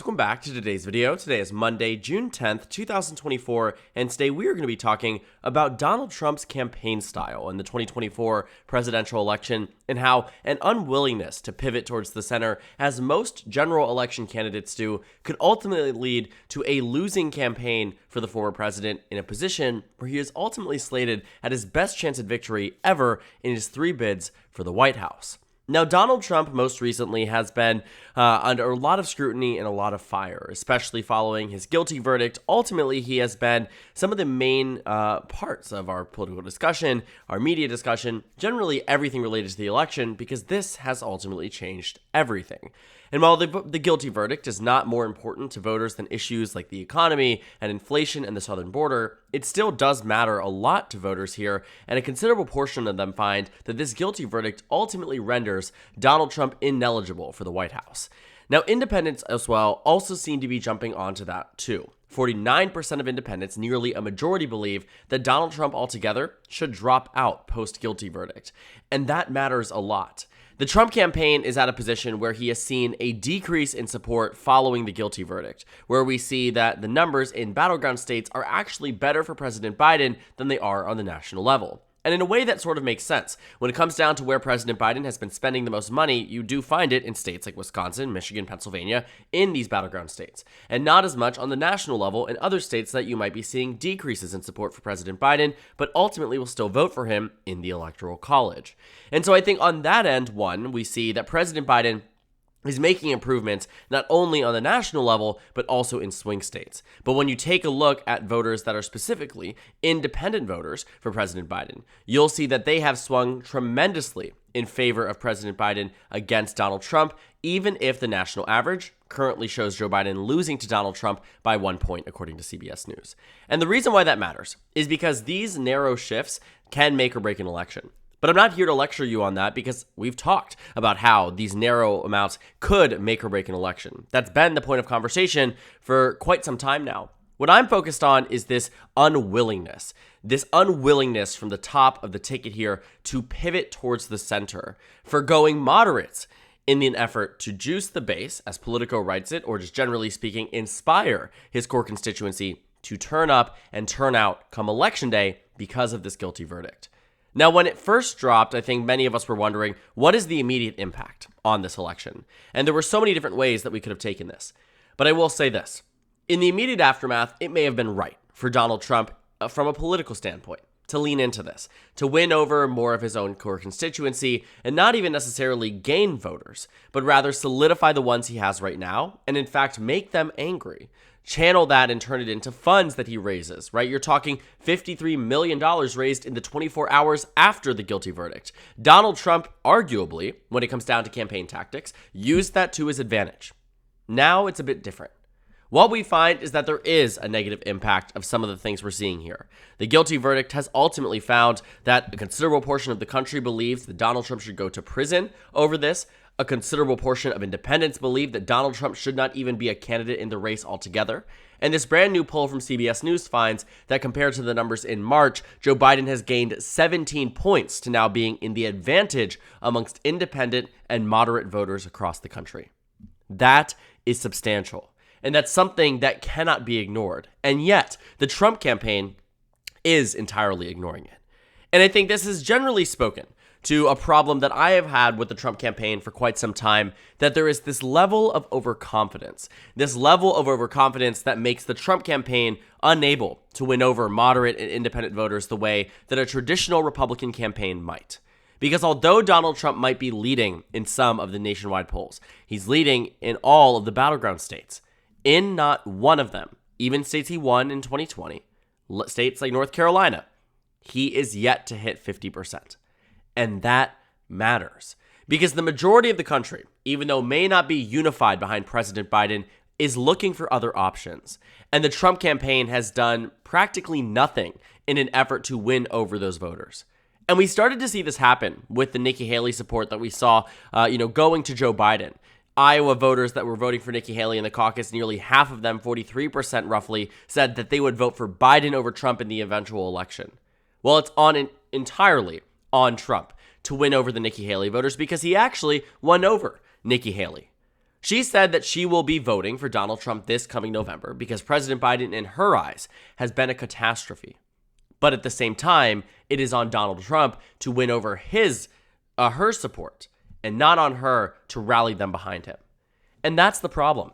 Welcome back to today's video. Today is Monday, June 10th, 2024, and today we are going to be talking about Donald Trump's campaign style in the 2024 presidential election and how an unwillingness to pivot towards the center, as most general election candidates do, could ultimately lead to a losing campaign for the former president in a position where he is ultimately slated at his best chance at victory ever in his 3 bids for the White House. Now, Donald Trump most recently has been under a lot of scrutiny and a lot of fire, especially following his guilty verdict. Ultimately, he has been some of the main parts of our political discussion, our media discussion, generally everything related to the election, because this has ultimately changed everything. And while the guilty verdict is not more important to voters than issues like the economy and inflation and the southern border, it still does matter a lot to voters here, and a considerable portion of them find that this guilty verdict ultimately renders Donald Trump ineligible for the White House. Now, independents as well also seem to be jumping onto that too. 49% of independents, nearly a majority, believe that Donald Trump altogether should drop out post-guilty verdict, and that matters a lot. The Trump campaign is at a position where he has seen a decrease in support following the guilty verdict, where we see that the numbers in battleground states are actually better for President Biden than they are on the national level. And in a way that sort of makes sense. When it comes down to where President Biden has been spending the most money, you do find it in states like Wisconsin, Michigan, Pennsylvania, in these battleground states, and not as much on the national level in other states that you might be seeing decreases in support for President Biden, but ultimately will still vote for him in the Electoral College. And so I think on that end, one, we see that President Biden is making improvements not only on the national level, but also in swing states. But when you take a look at voters that are specifically independent voters for President Biden, you'll see that they have swung tremendously in favor of President Biden against Donald Trump, even if the national average currently shows Joe Biden losing to Donald Trump by 1 point, according to CBS News. And the reason why that matters is because these narrow shifts can make or break an election. But I'm not here to lecture you on that, because we've talked about how these narrow amounts could make or break an election. That's been the point of conversation for quite some time now. What I'm focused on is this unwillingness from the top of the ticket here to pivot towards the center, for going moderates in an effort to juice the base, as Politico writes it, or just generally speaking, inspire his core constituency to turn up and turn out come election day because of this guilty verdict. Now, when it first dropped, I think many of us were wondering, what is the immediate impact on this election? And there were so many different ways that we could have taken this. But I will say this. In the immediate aftermath, it may have been right for Donald Trump, from a political standpoint, to lean into this, to win over more of his own core constituency, and not even necessarily gain voters, but rather solidify the ones he has right now, and in fact make them angry. Channel that and turn it into funds that he raises, right? You're talking $53 million raised in the 24 hours after the guilty verdict. Donald Trump, arguably, when it comes down to campaign tactics, used that to his advantage. Now it's a bit different. What we find is that there is a negative impact of some of the things we're seeing here. The guilty verdict has ultimately found that a considerable portion of the country believes that Donald Trump should go to prison over this. A considerable portion of independents believe that Donald Trump should not even be a candidate in the race altogether. And this brand new poll from CBS News finds that compared to the numbers in March, Joe Biden has gained 17 points to now being in the advantage amongst independent and moderate voters across the country. That is substantial. And that's something that cannot be ignored. And yet, the Trump campaign is entirely ignoring it. And I think this is generally spoken to a problem that I have had with the Trump campaign for quite some time, that there is this level of overconfidence. This level of overconfidence that makes the Trump campaign unable to win over moderate and independent voters the way that a traditional Republican campaign might. Because although Donald Trump might be leading in some of the nationwide polls, he's leading in all of the battleground states. In not one of them, even states he won in 2020, states like North Carolina, he is yet to hit 50%. And that matters, because the majority of the country, even though may not be unified behind President Biden, is looking for other options. And the Trump campaign has done practically nothing in an effort to win over those voters. And we started to see this happen with the Nikki Haley support that we saw, going to Joe Biden. Iowa voters that were voting for Nikki Haley in the caucus, nearly half of them, 43% roughly, said that they would vote for Biden over Trump in the eventual election. Well, it's entirely on Trump to win over the Nikki Haley voters, because he actually won over Nikki Haley. She said that she will be voting for Donald Trump this coming November because President Biden, in her eyes, has been a catastrophe. But at the same time, it is on Donald Trump to win over her support and not on her to rally them behind him. And that's the problem.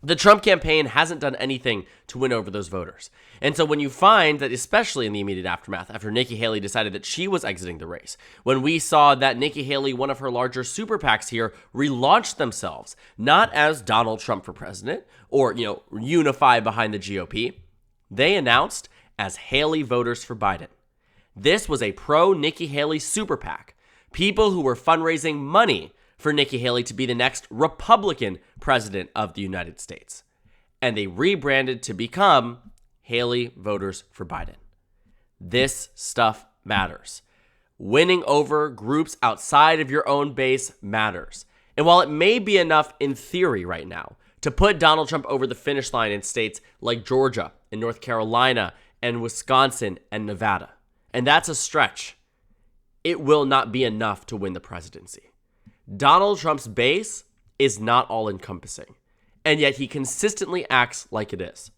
The Trump campaign hasn't done anything to win over those voters. And so when you find that, especially in the immediate aftermath, after Nikki Haley decided that she was exiting the race, when we saw that Nikki Haley, one of her larger super PACs here, relaunched themselves, not as Donald Trump for president or, unify behind the GOP, they announced as Haley voters for Biden. This was a pro-Nikki Haley super PAC. People who were fundraising money for Nikki Haley to be the next Republican president of the United States. And they rebranded to become Haley voters for Biden. This stuff matters. Winning over groups outside of your own base matters. And while it may be enough in theory right now to put Donald Trump over the finish line in states like Georgia and North Carolina and Wisconsin and Nevada, and that's a stretch, it will not be enough to win the presidency. Donald Trump's base is not all-encompassing, and yet he consistently acts like it is.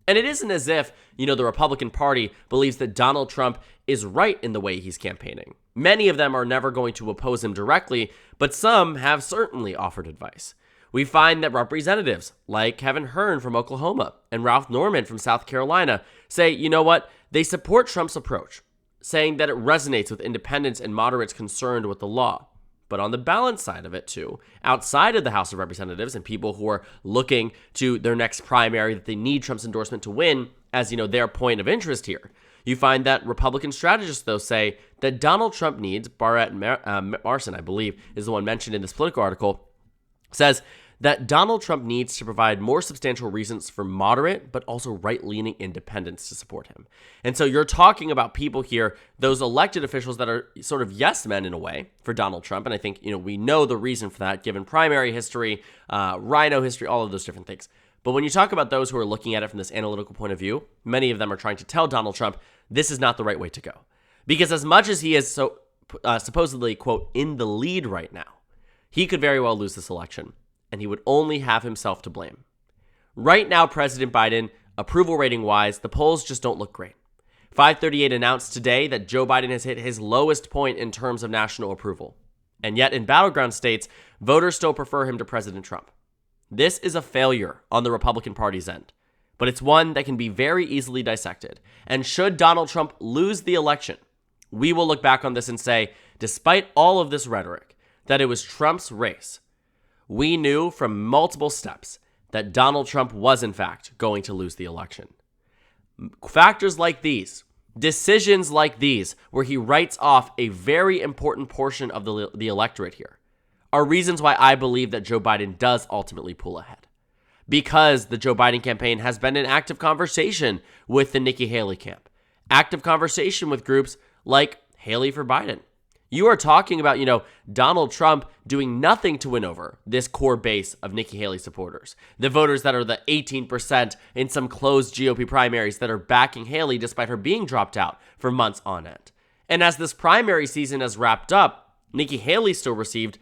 And it isn't as if, the Republican Party believes that Donald Trump is right in the way he's campaigning. Many of them are never going to oppose him directly, but some have certainly offered advice. We find that representatives like Kevin Hern from Oklahoma and Ralph Norman from South Carolina say, they support Trump's approach, saying that it resonates with independents and moderates concerned with the law. But on the balance side of it, too, outside of the House of Representatives and people who are looking to their next primary that they need Trump's endorsement to win as, their point of interest here, you find that Republican strategists, though, say that Donald Trump needs, Barrett Marson, I believe, is the one mentioned in this Politico article, says that Donald Trump needs to provide more substantial reasons for moderate but also right-leaning independents to support him. And so you're talking about people here, those elected officials that are sort of yes men in a way for Donald Trump. And I think, we know the reason for that, given primary history, rhino history, all of those different things. But when you talk about those who are looking at it from this analytical point of view, many of them are trying to tell Donald Trump this is not the right way to go. Because as much as he is so supposedly, quote, in the lead right now, he could very well lose this election, and he would only have himself to blame. Right now, President Biden, approval rating-wise, the polls just don't look great. 538 announced today that Joe Biden has hit his lowest point in terms of national approval. And yet, in battleground states, voters still prefer him to President Trump. This is a failure on the Republican Party's end, but it's one that can be very easily dissected. And should Donald Trump lose the election, we will look back on this and say, despite all of this rhetoric, that it was Trump's race. We knew from multiple steps that Donald Trump was, in fact, going to lose the election. Factors like these, decisions like these, where he writes off a very important portion of the electorate here, are reasons why I believe that Joe Biden does ultimately pull ahead. Because the Joe Biden campaign has been in active conversation with the Nikki Haley camp, active conversation with groups like Haley for Biden. You are talking about, Donald Trump doing nothing to win over this core base of Nikki Haley supporters. The voters that are the 18% in some closed GOP primaries that are backing Haley despite her being dropped out for months on end. And as this primary season has wrapped up, Nikki Haley still received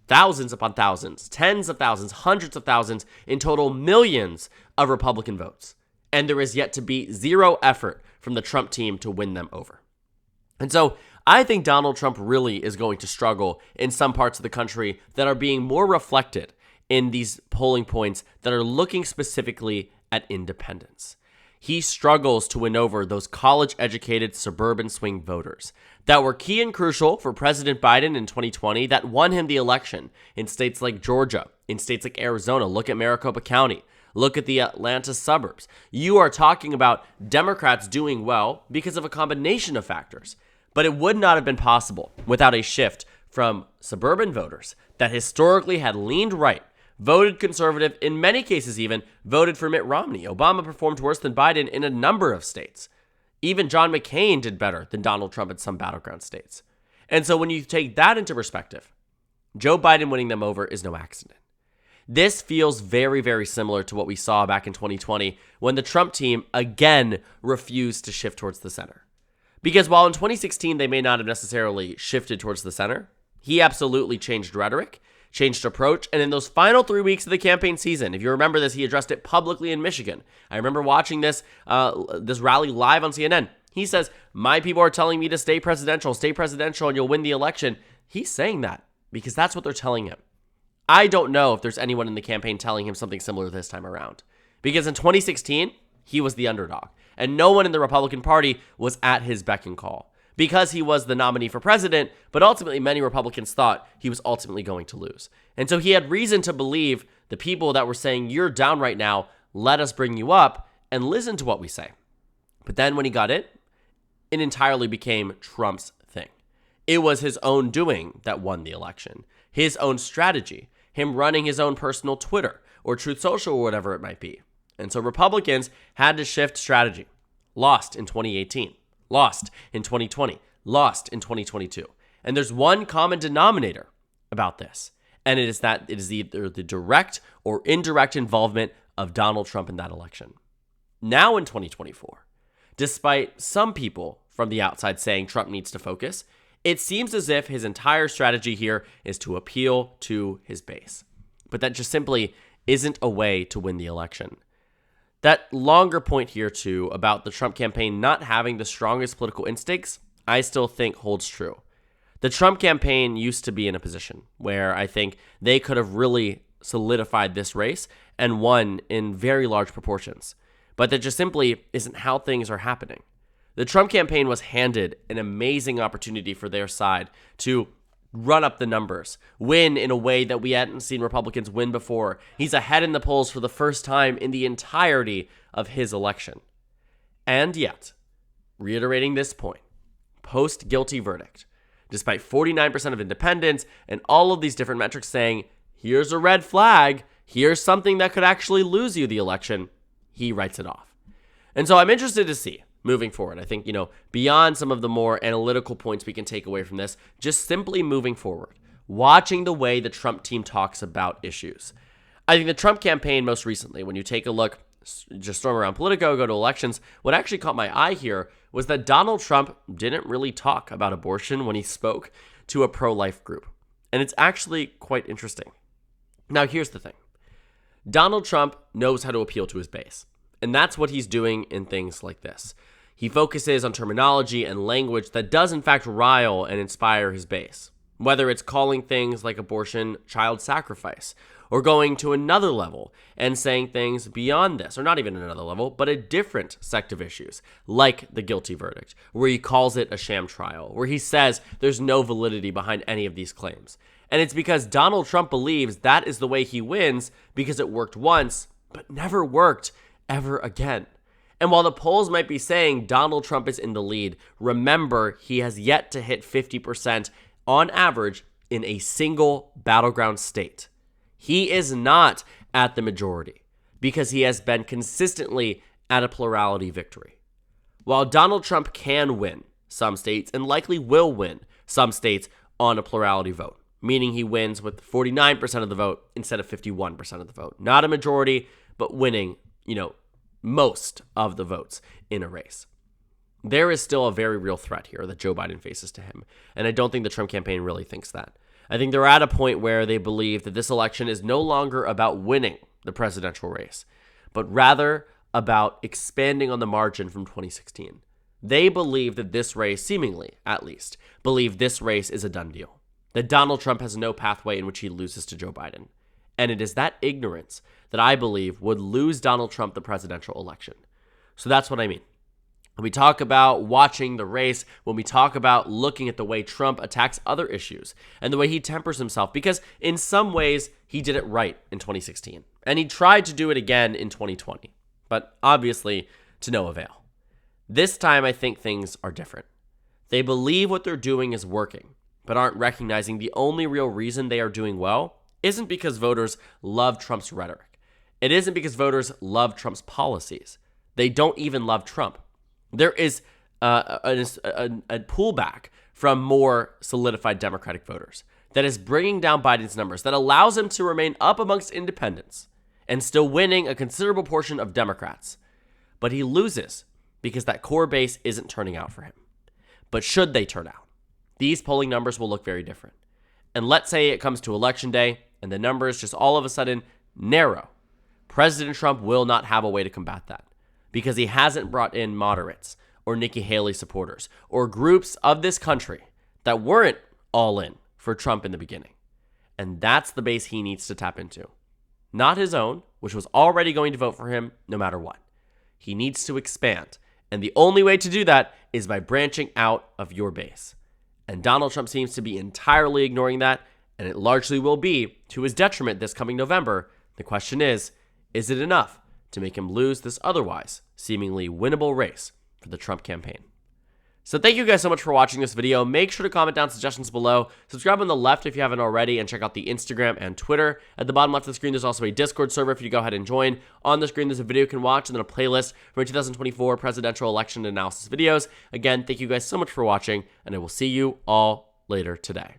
thousands upon thousands, tens of thousands, hundreds of thousands, in total millions of Republican votes. And there is yet to be zero effort from the Trump team to win them over. And so I think Donald Trump really is going to struggle in some parts of the country that are being more reflected in these polling points that are looking specifically at independence. He struggles to win over those college-educated suburban swing voters that were key and crucial for President Biden in 2020 that won him the election in states like Georgia, in states like Arizona. Look at Maricopa County. Look at the Atlanta suburbs. You are talking about Democrats doing well because of a combination of factors. But it would not have been possible without a shift from suburban voters that historically had leaned right, voted conservative, in many cases even voted for Mitt Romney. Obama performed worse than Biden in a number of states. Even John McCain did better than Donald Trump in some battleground states. And so when you take that into perspective, Joe Biden winning them over is no accident. This feels very, very similar to what we saw back in 2020 when the Trump team again refused to shift towards the center. Because while in 2016 they may not have necessarily shifted towards the center, he absolutely changed rhetoric, changed approach. And in those final 3 weeks of the campaign season, if you remember this, he addressed it publicly in Michigan. I remember watching this rally live on CNN. He says, my people are telling me to stay presidential, and you'll win the election. He's saying that because that's what they're telling him. I don't know if there's anyone in the campaign telling him something similar this time around. Because in 2016, he was the underdog. And no one in the Republican Party was at his beck and call. Because he was the nominee for president, but ultimately many Republicans thought he was ultimately going to lose. And so he had reason to believe the people that were saying, you're down right now, let us bring you up, and listen to what we say. But then when he got it entirely became Trump's thing. It was his own doing that won the election. His own strategy. Him running his own personal Twitter or Truth Social or whatever it might be. And so Republicans had to shift strategy. Lost in 2018. Lost in 2020. Lost in 2022. And there's one common denominator about this. And it is that it is either the direct or indirect involvement of Donald Trump in that election. Now in 2024, despite some people from the outside saying Trump needs to focus, it seems as if his entire strategy here is to appeal to his base. But that just simply isn't a way to win the election. That longer point here, too, about the Trump campaign not having the strongest political instincts, I still think holds true. The Trump campaign used to be in a position where I think they could have really solidified this race and won in very large proportions. But that just simply isn't how things are happening. The Trump campaign was handed an amazing opportunity for their side to run up the numbers, win in a way that we hadn't seen Republicans win before. He's ahead in the polls for the first time in the entirety of his election. And yet, reiterating this point, post-guilty verdict, despite 49% of independents and all of these different metrics saying, here's a red flag, here's something that could actually lose you the election, he writes it off. And so I'm interested to see, moving forward, I think, beyond some of the more analytical points we can take away from this, just simply moving forward, watching the way the Trump team talks about issues. I think the Trump campaign most recently, when you take a look, just storm around Politico, go to elections, what actually caught my eye here was that Donald Trump didn't really talk about abortion when he spoke to a pro-life group. And it's actually quite interesting. Now, here's the thing. Donald Trump knows how to appeal to his base. And that's what he's doing in things like this. He focuses on terminology and language that does in fact rile and inspire his base. Whether it's calling things like abortion child sacrifice, or going to another level and saying things beyond this, or not even another level, but a different sect of issues, like the guilty verdict, where he calls it a sham trial, where he says there's no validity behind any of these claims. And it's because Donald Trump believes that is the way he wins because it worked once, but never worked ever again. And while the polls might be saying Donald Trump is in the lead, remember he has yet to hit 50% on average in a single battleground state. He is not at the majority because he has been consistently at a plurality victory. While Donald Trump can win some states and likely will win some states on a plurality vote, meaning he wins with 49% of the vote instead of 51% of the vote. Not a majority, but winning, most of the votes in a race. There is still a very real threat here that Joe Biden faces to him, and I don't think the Trump campaign really thinks that. I think they're at a point where they believe that this election is no longer about winning the presidential race, but rather about expanding on the margin from 2016. They believe that this race, seemingly at least, believe this race is a done deal, that Donald Trump has no pathway in which he loses to Joe Biden. And it is that ignorance that I believe would lose Donald Trump the presidential election. So that's what I mean. When we talk about watching the race, when we talk about looking at the way Trump attacks other issues and the way he tempers himself, because in some ways he did it right in 2016 and he tried to do it again in 2020, but obviously to no avail. This time I think things are different. They believe what they're doing is working, but aren't recognizing the only real reason they are doing well isn't because voters love Trump's rhetoric. It isn't because voters love Trump's policies. They don't even love Trump. There is a pullback from more solidified Democratic voters that is bringing down Biden's numbers, that allows him to remain up amongst independents and still winning a considerable portion of Democrats. But he loses because that core base isn't turning out for him. But should they turn out, these polling numbers will look very different. and let's say it comes to election day and the numbers just all of a sudden narrow, President Trump will not have a way to combat that because he hasn't brought in moderates or Nikki Haley supporters or groups of this country that weren't all in for Trump in the beginning. And that's the base he needs to tap into. Not his own, which was already going to vote for him no matter what. He needs to expand. And the only way to do that is by branching out of your base. And Donald Trump seems to be entirely ignoring that, and it largely will be to his detriment this coming November. The question is it enough to make him lose this otherwise seemingly winnable race for the Trump campaign? So thank you guys so much for watching this video. Make sure to comment down suggestions below. Subscribe on the left if you haven't already, and check out the Instagram and Twitter. At the bottom left of the screen, there's also a Discord server for you to go ahead and join. On the screen, there's a video you can watch, and then a playlist for my 2024 presidential election analysis videos. Again, thank you guys so much for watching, and I will see you all later today.